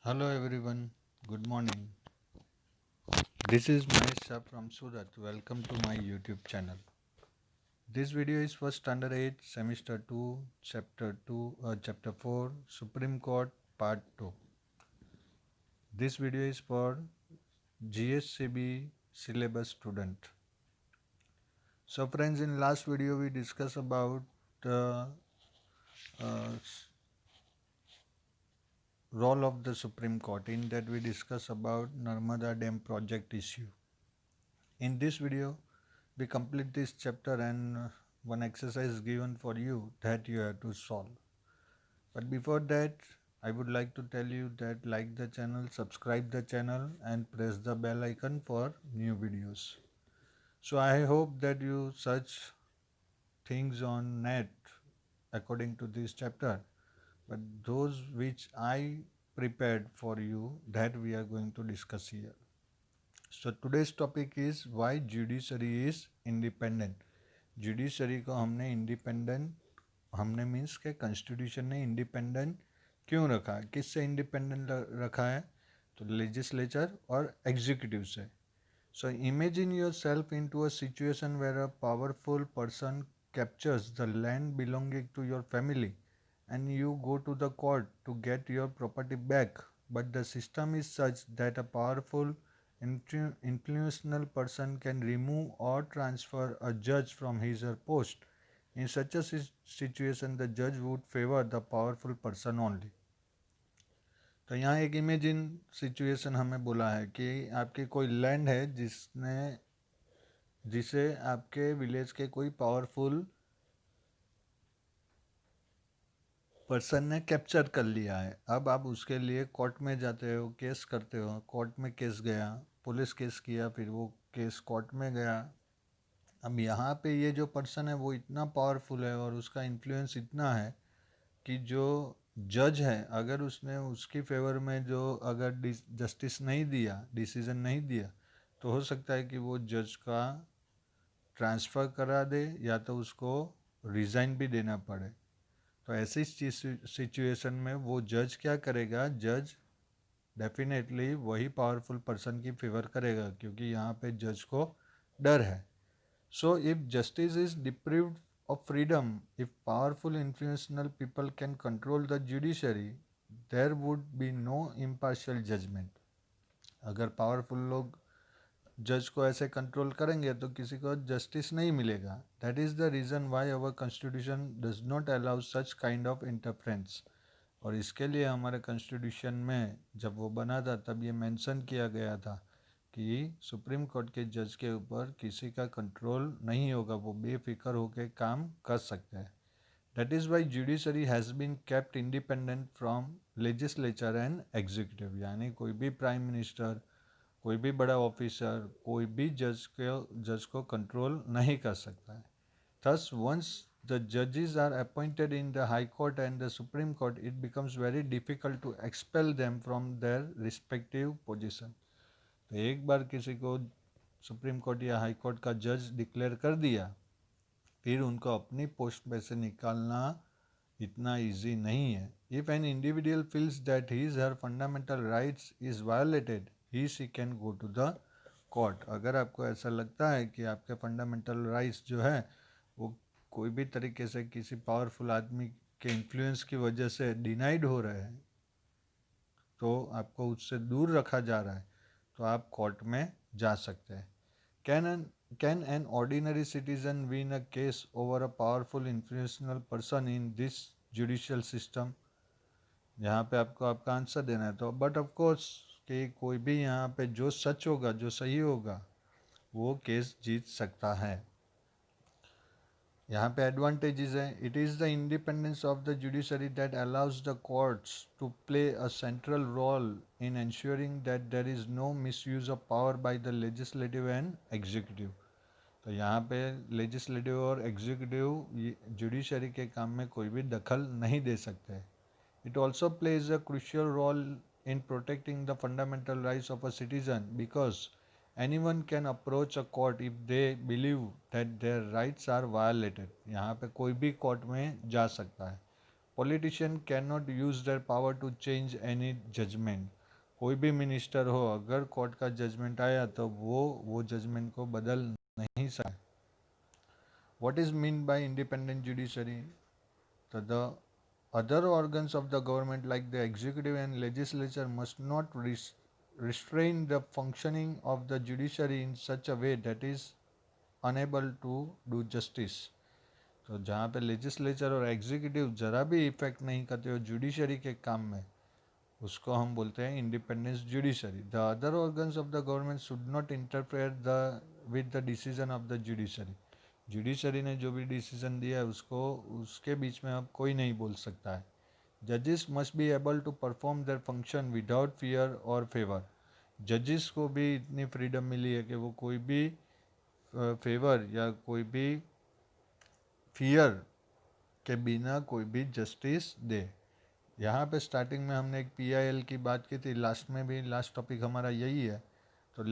Hello everyone, good morning. This is Mahesh Shah from Surat. Welcome to my YouTube channel. This video is for Standard 8, Semester 2, Chapter 4, Supreme Court, Part 2. This video is for GSCB syllabus student. So friends, in last video we discussed about the uh, role of the Supreme Court. In that we discussed about Narmada Dam project issue. In this video, we complete this chapter and one exercise is given for you that you have to solve. But before that, I would like to tell you that like the channel, subscribe the channel and press the bell icon for new videos. So I hope that you search things on net according to this chapter, but those which I prepared for you that we are going to discuss here. So today's topic is why judiciary is independent. Judiciary को हमने independent हमने means के constitution ने independent क्यों रखा है, किससे independent रखा है, तो लेजिस्लेचर और एग्जीक्यूटिव से. So imagine yourself into a situation where a powerful person captures the land belonging to your family and you go to the court to get your property back, but the system is such that a powerful influential person can remove or transfer a judge from his or post. In such a situation, the judge would favor the powerful person only. तो यहाँ एक imagine situation हमें बोला है कि आपकी कोई land है जिसे आपके विलेज के कोई पावरफुल पर्सन ने कैप्चर कर लिया है. अब आप उसके लिए कोर्ट में जाते हो, केस करते हो, कोर्ट में केस गया, पुलिस केस किया, फिर वो केस कोर्ट में गया. अब यहाँ पे ये जो पर्सन है वो इतना पावरफुल है और उसका इन्फ्लुएंस इतना है कि जो जज है अगर उसने उसकी फेवर में जो अगर जस्टिस नहीं दिया, डिसीजन नहीं दिया, तो हो सकता है कि वो जज का ट्रांसफ़र करा दे या तो उसको रिज़ाइन भी देना पड़े. तो ऐसी सिचुएशन में वो जज क्या करेगा, जज डेफिनेटली वही पावरफुल पर्सन की फेवर करेगा क्योंकि यहाँ पे जज को डर है. So if justice is deprived of freedom, if powerful influential people can control the judiciary, there would be no impartial judgment. अगर पावरफुल लोग जज को ऐसे कंट्रोल करेंगे तो किसी को जस्टिस नहीं मिलेगा. That is the reason why our constitution does not allow such kind of interference. और इसके लिए हमारे कॉन्स्टिट्यूशन में जब वो बना था तब ये मेंशन किया गया था कि सुप्रीम कोर्ट के जज के ऊपर किसी का कंट्रोल नहीं होगा, वो बेफिक्र होकर काम कर सकते हैं. That is why judiciary has been kept independent from legislature and executive. यानी कोई भी प्राइम मिनिस्टर, कोई भी बड़ा ऑफिसर, कोई भी जज को कंट्रोल नहीं कर सकता है. Thus once the judges are appointed in the High Court and the Supreme Court, it becomes very difficult to expel them from their respective position. तो एक बार किसी को सुप्रीम कोर्ट या हाई कोर्ट का जज डिक्लेयर कर दिया, फिर उनको अपनी पोस्ट पे से निकालना इतना इजी नहीं है. If an individual feels that his her fundamental rights is violated, he she can go to the court. अगर आपको ऐसा लगता है कि आपके फंडामेंटल राइट्स जो है वो कोई भी तरीके से किसी पावरफुल आदमी के इन्फ्लुएंस की वजह से डिनाइड हो रहे हैं, तो आपको उससे दूर रखा जा रहा है, तो आप कोर्ट में जा सकते हैं. Can an ordinary citizen win a case over a powerful influential person in this judicial system. यहाँ पे आपको आपका आंसर देना है. तो बट ऑफ कोर्स कि कोई भी यहाँ पे जो सच होगा, जो सही होगा, वो केस जीत सकता है. यहाँ पे एडवांटेजेस हैं. It is the independence of the judiciary that allows the courts to play a central role in ensuring that there is no misuse of power by the legislative and executive. तो यहाँ पे legislative और executive judiciary के काम में कोई भी दखल नहीं दे सकते. It also plays a crucial role in protecting the fundamental rights of a citizen because anyone can approach a court if they believe that their rights are violated. यहाँ पे कोई भी कोर्ट में जा सकता है. Politician cannot use their power to change any judgment. कोई भी मिनिस्टर हो, अगर कोर्ट का जजमेंट आया तो वो जजमेंट को बदल नहीं सकता। What is mean by independent judiciary? तो the other organs of the government like the executive and legislature must not restrain the functioning of the judiciary in such a way that is unable to do justice. तो जहाँ पे legislature और executive ज़रा भी effect नहीं करते हो judiciary के काम में, उसको हम बोलते हैं independence judiciary. The other organs of the government should not interfere with the decision of the judiciary. Judiciary ने जो भी डिसीजन दिया है उसको उसके बीच में अब कोई नहीं बोल सकता है। जजेस must be able to perform their function without fear और फेवर। जजेस को भी इतनी फ्रीडम मिली है कि वो कोई भी फेवर या कोई भी फियर के बिना कोई भी जस्टिस दे। यहाँ पे स्टार्टिंग में हमने एक PIL की बात की थी, लास्ट में भी लास्ट टॉपिक हमारा यही है। तो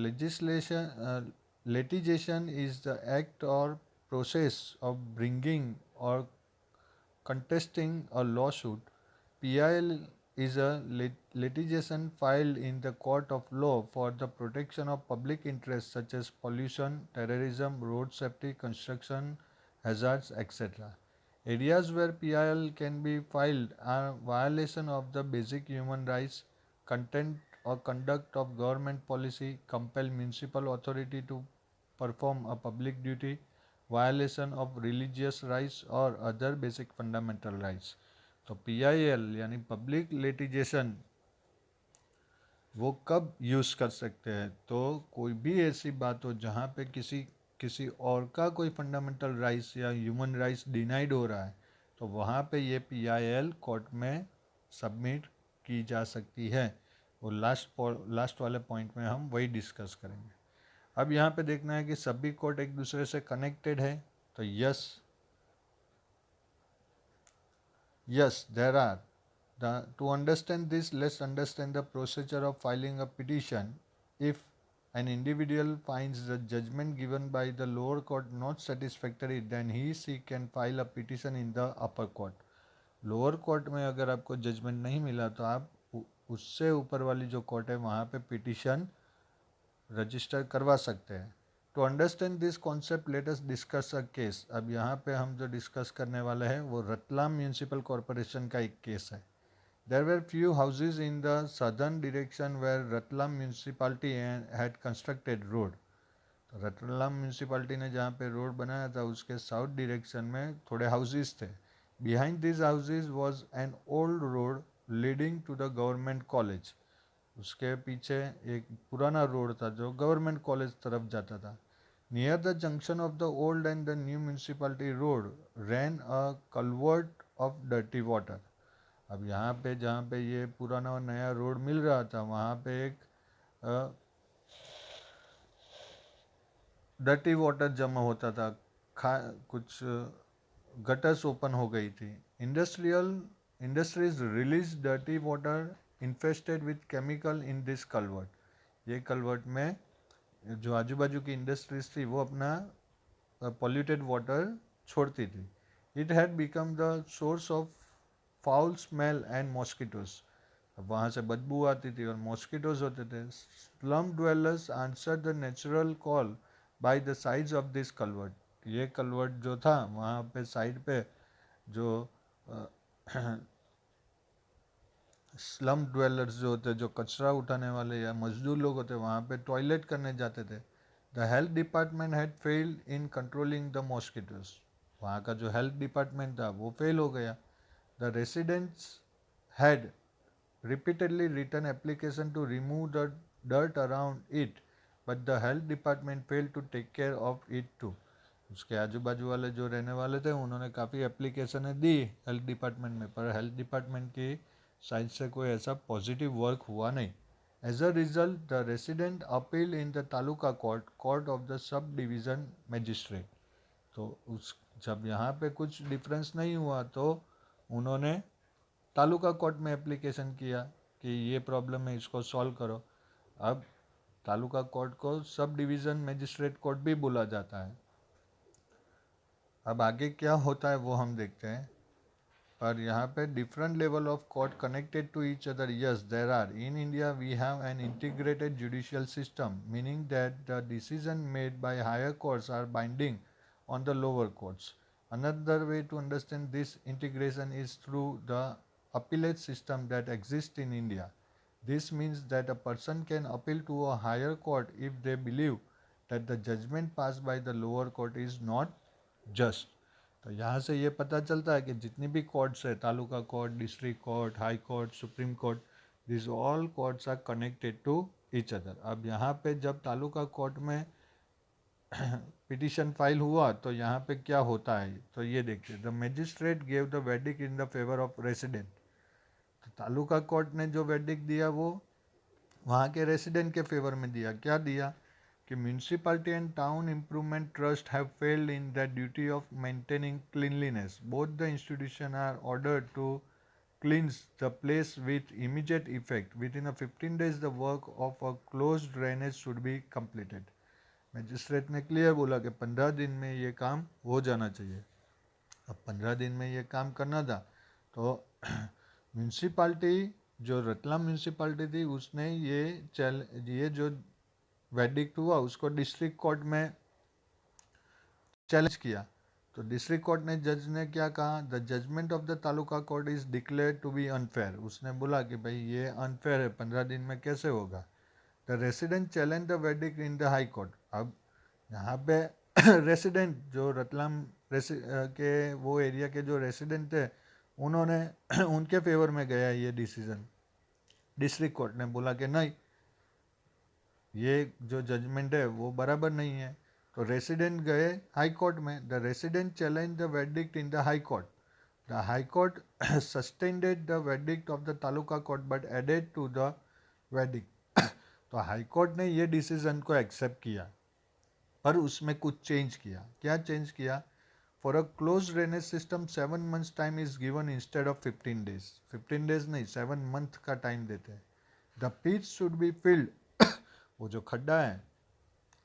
लिटिगेशन इज द एक्ट और प्रोसेस ऑफ ब्रिंगिंग और contesting a lawsuit. PIL is a litigation filed in the court of law for the protection of public interests such as pollution, terrorism, road safety, construction hazards, etc. Areas where PIL can be filed are violation of the basic human rights, content or conduct of government policy, compel municipal authority to perform a public duty, violation of religious rights और other basic fundamental rights. तो PIL यानी public litigation वो कब use कर सकते हैं? तो कोई भी ऐसी बात हो जहाँ पे किसी और का कोई फंडामेंटल राइट्स या ह्यूमन राइट्स डिनाइड हो रहा है, तो वहाँ पे ये PIL कोर्ट में सबमिट की जा सकती है। वो लास्ट वाले पॉइंट में हम वही डिस्कस करेंगे। अब यहाँ पे देखना है कि सभी कोर्ट एक दूसरे से कनेक्टेड है। तो yes there are. To understand this let's understand the procedure of filing a petition. If an individual finds the judgment given by the lower court not satisfactory, then he can file a petition in the upper court. Lower court में अगर आपको judgement नहीं मिला तो आप उससे ऊपर वाली जो कोर्ट है वहाँ पे पिटिशन रजिस्टर करवा सकते हैं। To understand this concept let us discuss a case. अब यहाँ पे हम जो डिस्कस करने वाले हैं वो रतलाम म्यूनसिपल कॉरपोरेशन का एक केस है। There were few houses in the southern direction where Ratlam municipality had constructed road. तो रतलाम म्यूनसिपालिटी ने जहाँ पे रोड बनाया था उसके साउथ डायरेक्शन में थोड़े हाउसेज थे। Behind this houses was an old road leading to the government college. उसके पीछे एक पुराना रोड था जो गवर्नमेंट कॉलेज तरफ जाता था। Near the junction of the old and the new municipality road ran a culvert of dirty water. अब यहाँ पे जहाँ पे ये पुराना और नया रोड मिल रहा था वहाँ पे एक डर्टी वाटर जमा होता था, कुछ गटर्स ओपन हो गई थी। Industries release dirty water infested with chemical in this culvert. ये कलवर्ट में जो आजू बाजू की इंडस्ट्रीज थी वो अपना पॉल्यूटेड वाटर छोड़ती थी। It had become the source of foul smell and mosquitoes. अब वहाँ से बदबू आती थी और मॉस्किटोज होते थे। Slum dwellers answer the natural call by the sides of this culvert. ये कलवर्ट जो था वहाँ पे साइड पे जो स्लम ड्वेलर्स जो होते जो कचरा उठाने वाले या मजदूर लोग होते वहाँ पे टॉयलेट करने जाते थे। The health department had failed in controlling the mosquitoes. वहाँ का जो हेल्थ डिपार्टमेंट था वो फेल हो गया। The residents had repeatedly written application to remove the dirt around it, but the health department failed to take care of it too. उसके आजू बाजू वाले जो रहने वाले थे उन्होंने काफ़ी एप्लीकेशनें दी हेल्थ डिपार्टमेंट में, पर हेल्थ डिपार्टमेंट की साइड से कोई ऐसा पॉजिटिव वर्क हुआ नहीं। As a result the resident appeal in the taluka court of the sub division magistrate. तो उस जब यहाँ पे कुछ डिफरेंस नहीं हुआ तो उन्होंने तालुका कोर्ट में एप्लीकेशन किया कि ये प्रॉब्लम है, इसको सॉल्व करो। अब तालुका कोर्ट को सब डिवीज़न मजिस्ट्रेट कोर्ट भी बोला जाता है। अब आगे क्या होता है वो हम देखते हैं। पर यहाँ पे different level of court connected to each other. Yes, there are. In India, we have an integrated judicial system, meaning that the decision made by higher courts are binding on the lower courts. Another way to understand this integration is through the appellate system that exists in India. This means that a person can appeal to a higher court if they believe that the judgment passed by the lower court is not just. तो यहाँ से ये पता चलता है कि जितनी भी कोर्ट्स है, taluka court, district court, high court, supreme court, this all courts are connected to each other. अब यहाँ पे जब तालुका कोर्ट में पिटिशन फाइल हुआ तो यहाँ पे क्या होता है तो ये देखिए. The magistrate gave the Vedic in the favour of resident. तो तालुका कोर्ट ने जो वेडिक दिया वो वहाँ के रेसिडेंट के फेवर में दिया. क्या दिया कि municipality and town improvement trust have failed in the duty of maintaining cleanliness. Both the institution are ordered to cleanse the place with immediate effect. Within a 15 days, the work of a closed drainage should be completed. Magistrate ने clear बोला कि 15 दिन में ये काम हो जाना चाहिए. अब 15 दिन में ये काम करना था तो म्यूनसिपाल्टी जो रतलाम म्यूनसिपाल्टी थी उसने ये जो वेडिक्ट हुआ उसको डिस्ट्रिक्ट कोर्ट में चैलेंज किया. तो डिस्ट्रिक्ट कोर्ट ने जज ने क्या कहा, the judgment of the taluka court is declare to be unfair. उसने बोला कि भाई ये अनफेयर है, 15 दिन में कैसे होगा. The resident challenge the verdict in the high court. अब यहाँ पे रेसिडेंट जो रतलाम के वो एरिया के जो रेसिडेंट थे उन्होंने उनके फेवर में गया ये डिसीजन. डिस्ट्रिक्ट कोर्ट ने बोला कि नहीं, ये जो जजमेंट है वो बराबर नहीं है. तो रेसिडेंट गए हाई कोर्ट में. The resident challenge the verdict in the high court. The high court sustained the verdict of the taluka court but added to the verdict. तो हाई कोर्ट ने ये डिसीजन को एक्सेप्ट किया पर उसमें कुछ चेंज किया. क्या चेंज किया, for a close drainage system 7 months time is given instead of 15 days. 15 days नहीं, 7 month का टाइम देते हैं. The pitch should be filled. वो जो खड्डा है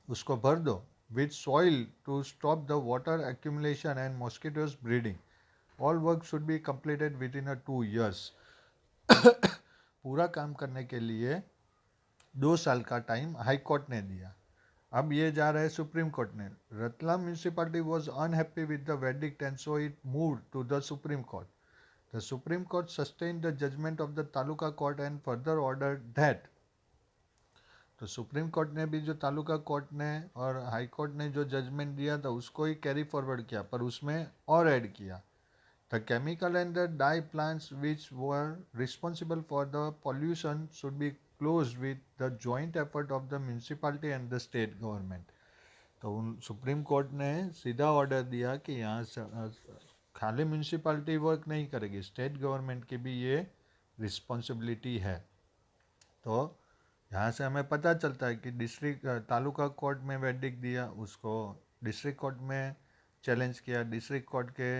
उसको भर दो with soil to stop the water accumulation and mosquitoes breeding. All work should be completed within 2 years. पूरा काम करने के लिए 2 साल का टाइम हाई कोर्ट ने दिया. अब ये जा रहा है सुप्रीम कोर्ट ने. Ratlam municipality was unhappy with the verdict and so it move to the supreme court. The supreme court sustain the judgment of the taluka court and further order that. तो supreme court ने भी जो taluka court ने और high court ने जो judgement दिया था उसको ही कैरी फॉरवर्ड किया पर उसमें और ऐड किया. The chemical and the dye plants which were responsible for the pollution should be close with the joint effort of the municipality and the state government. तो सुप्रीम कोर्ट ने सीधा order दिया कि यहाँ से खाली म्यूनसिपालिटी वर्क नहीं करेगी, स्टेट गवर्नमेंट की भी ये रिस्पॉन्सिबिलिटी है. तो यहाँ से हमें पता चलता है कि डिस्ट्रिक्ट तालुका कोर्ट में वेडिक्ट दिया, उसको डिस्ट्रिक्ट कोर्ट में चैलेंज किया, डिस्ट्रिक्ट कोर्ट के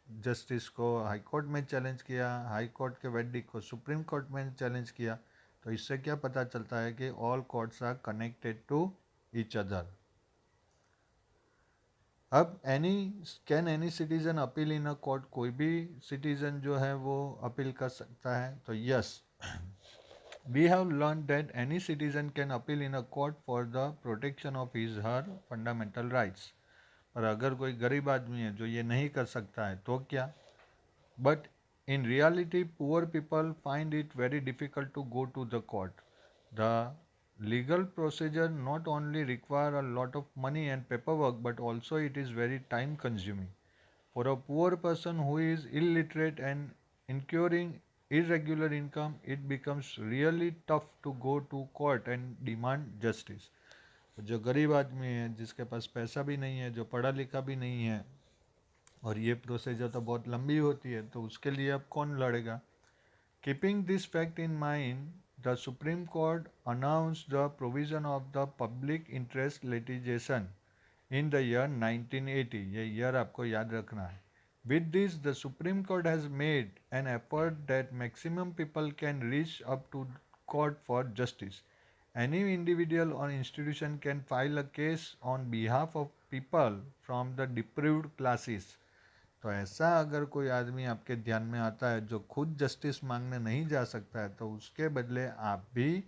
जस्टिस को हाई कोर्ट में चैलेंज किया, हाई कोर्ट के वेडिक्ट को सुप्रीम कोर्ट में चैलेंज किया. तो इससे क्या पता चलता है कि all courts are connected to each other. अब any citizen appeal in a court. कोई भी सिटीजन जो है वो अपील कर सकता है. तो yes, we have learned that any citizen can appeal in a court for the protection of his her fundamental rights. और अगर कोई गरीब आदमी है जो ये नहीं कर सकता है तो क्या. But in reality poor people find it very difficult to go to the court. The legal procedure not only require a lot of money and paperwork but also it is very time consuming. For a poor person who is illiterate and incurring irregular income, it becomes really tough to go to court and demand justice. जो गरीब आदमी है, जिसके पास पैसा भी नहीं है, जो पढ़ा लिखा भी नहीं है और ये प्रोसीजर तो बहुत लंबी होती है, तो उसके लिए अब कौन लड़ेगा. Keeping this fact in mind, the supreme court announced the provision of the public interest litigation in the year 1980. ये ईयर आपको याद रखना है. With this, the Supreme Court has made an effort that maximum people can reach up to court for justice. Any individual or institution can file a case on behalf of people from the deprived classes. तो ऐसा अगर कोई आदमी आपके ध्यान में आता है जो खुद जस्टिस मांगने नहीं जा सकता है, तो उसके बदले आप भी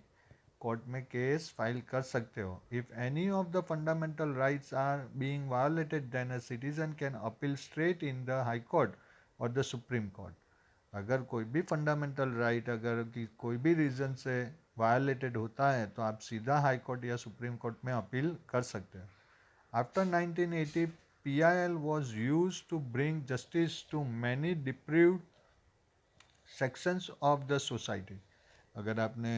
कोर्ट में केस फाइल कर सकते हो. If any of the fundamental rights are being violated, then a citizen can appeal straight in the high court और द सुप्रीम कोर्ट. अगर कोई भी फंडामेंटल राइट अगर कोई भी रीज़न से वायलेटेड होता है, तो आप सीधा हाई कोर्ट या सुप्रीम कोर्ट में अपील कर सकते हो. After 1980, PIL was used to bring justice to many deprived sections of the society. अगर आपने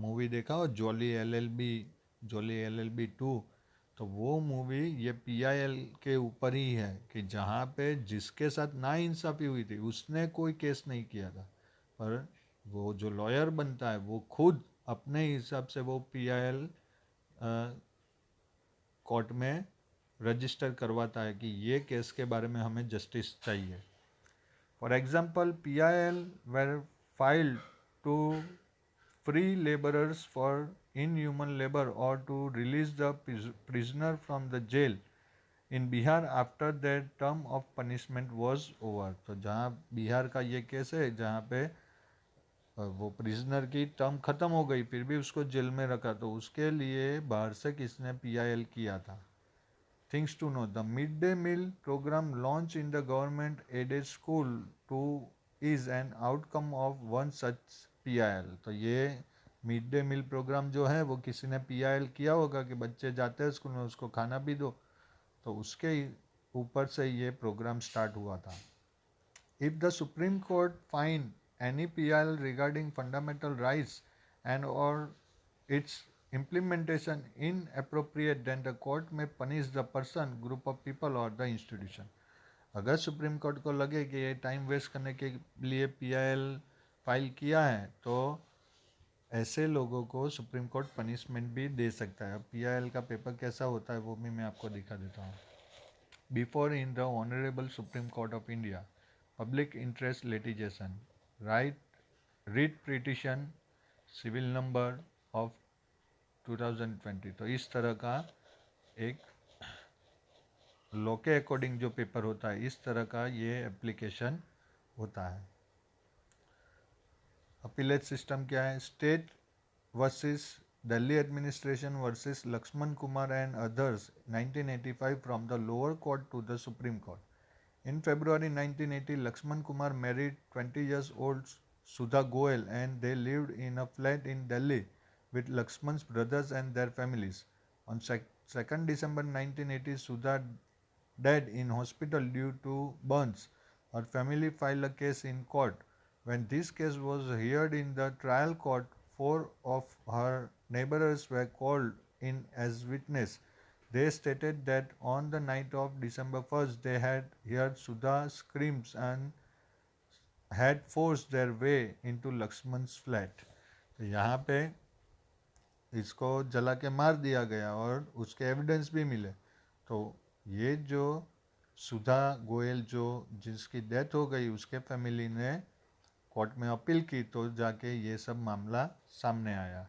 मूवी देखा हो जॉली LLB 2, तो वो मूवी ये PIL के ऊपर ही है कि जहाँ पे जिसके साथ नाइंसाफ़ी हुई थी उसने कोई केस नहीं किया था, पर वो जो लॉयर बनता है वो खुद अपने हिसाब से वो PIL कोर्ट में रजिस्टर करवाता है कि ये केस के बारे में हमें जस्टिस चाहिए. For example, PIL were filed to free laborers for inhuman labor or to release the prisoner from the jail in Bihar after their term of punishment was over. तो जहाँ बिहार का ये केस है जहाँ पे वो प्रिजनर की टर्म ख़त्म हो गई फिर भी उसको जेल में रखा, तो उसके लिए बाहर से किसने PIL किया था. Things to know: the midday meal program launched in the government-aided school to is an outcome of one such PIL. तो ये मिड डे मील प्रोग्राम जो है वो किसी ने PIL किया होगा कि बच्चे जाते हैं स्कूल में उसको खाना भी दो, तो उसके ऊपर से ये प्रोग्राम स्टार्ट हुआ था. If the Supreme Court find any PIL regarding fundamental rights and or its implementation inappropriate, then the court may punish the person, group of people or the institution. अगर सुप्रीम कोर्ट को लगे कि ये time waste करने के लिए PIL file किया है, तो ऐसे लोगों को सुप्रीम कोर्ट पनिशमेंट भी दे सकता है. अब PIL का पेपर कैसा होता है वो भी मैं आपको दिखा देता हूँ. Before in the Honorable Supreme Court of India, public interest litigation, writ petition, civil number of 2020. तो इस तरह का एक लॉ के अकॉर्डिंग जो पेपर होता है इस तरह का ये एप्लीकेशन होता है. अपीलेट सिस्टम क्या है? State versus Delhi administration versus Lakshman Kumar and others 1985 from the lower court to the Supreme Court. In February 1980, Lakshman Kumar married 20 years old Sudha Goel and they lived in a flat in Delhi with Lakshman's brothers and their families. On 2nd December 1980, Sudha died in hospital due to burns. Her family filed a case in court. When this case was heard in the trial court, 4 of her neighbors were called in as witness. They stated that on the night of December 1st, they had heard Sudha screams and had forced their way into Lakshman's flat. तो यहाँ पे इसको जला के मार दिया गया और उसके एविडेंस भी मिले. तो ये जो सुधा गोयल जो जिसकी डेथ हो गई उसके फैमिली ने कोर्ट में अपील की, तो जाके ये सब मामला सामने आया.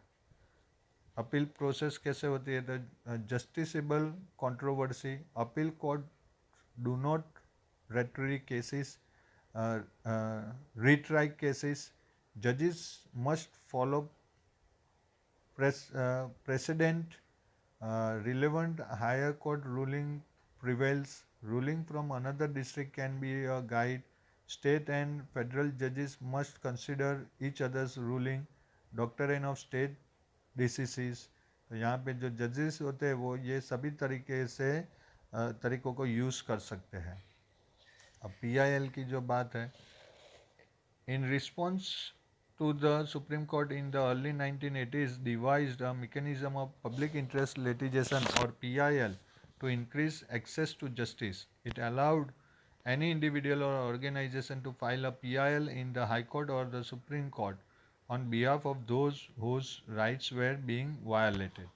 अपील प्रोसेस कैसे होती है? तो justiciable controversy, appeal court do not retry cases, retry cases, judges must follow precedent, relevant higher court ruling prevails, ruling from another district can be a guide, state and federal judges must consider each other's ruling, doctrine of state डिसीसीज. तो यहाँ पे जो जजेस होते हैं वो ये सभी तरीके से तरीक़ों को यूज़ कर सकते हैं. अब PIL की जो बात है, in response to the Supreme Court in the early 1980s devised a mechanism of public interest litigation or PIL to increase access to justice. It allowed any individual or organization to file a PIL in the High Court or the Supreme Court on behalf of those whose rights were being violated.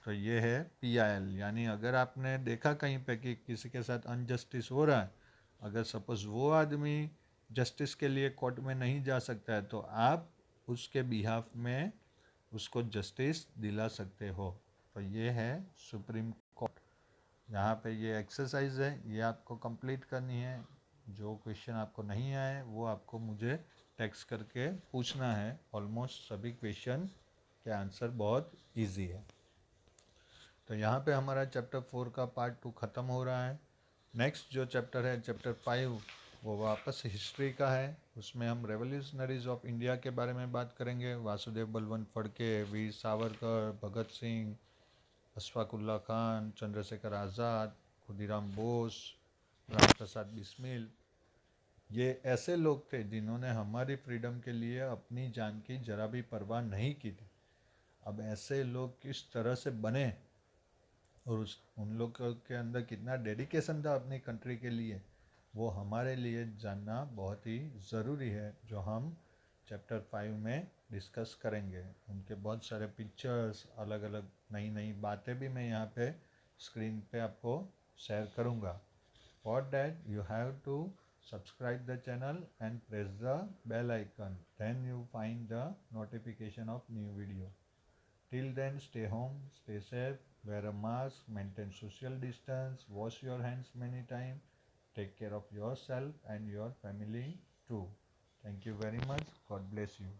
तो ये है PIL. यानी अगर आपने देखा कहीं पे कि किसी के साथ अनजस्टिस हो रहा है, अगर सपोज वो आदमी जस्टिस के लिए कोर्ट में नहीं जा सकता है, तो आप उसके बिहाफ में उसको जस्टिस दिला सकते हो. तो ये है सुप्रीम कोर्ट. यहाँ पे ये एक्सरसाइज है, ये आपको कंप्लीट करनी है. जो क्वेश्चन आपको नहीं आए वो आपको मुझे टेक्स्ट करके पूछना है। ऑलमोस्ट सभी क्वेश्चन के आंसर बहुत इजी है। तो यहाँ पे हमारा चैप्टर 4 का पार्ट 2 ख़त्म हो रहा है। नेक्स्ट जो चैप्टर है चैप्टर 5, वो वापस हिस्ट्री का है। उसमें हम रेवोल्यूशनरीज ऑफ इंडिया के बारे में बात करेंगे। वासुदेव बलवंत फड़के, वीर सावरकर, भगत सिंह, अशफाकुल्ला खान, चंद्रशेखर आज़ाद, खुदीराम बोस, राम प्रसाद बिस्मिल। ये ऐसे लोग थे जिन्होंने हमारी फ्रीडम के लिए अपनी जान की जरा भी परवाह नहीं की थी। अब ऐसे लोग किस तरह से बने और उन लोग के अंदर कितना डेडिकेशन था अपनी कंट्री के लिए, वो हमारे लिए जानना बहुत ही ज़रूरी है, जो हम चैप्टर 5 में डिस्कस करेंगे। उनके बहुत सारे पिक्चर्स, अलग अलग नई नई बातें भी मैं यहाँ पे स्क्रीन पे आपको शेयर करूँगा। For that you have to subscribe the channel and press the bell icon, then you find the notification of new video. Till then, stay home, stay safe, wear a mask, maintain social distance, wash your hands many times, take care of yourself and your family too. Thank you very much. God bless you.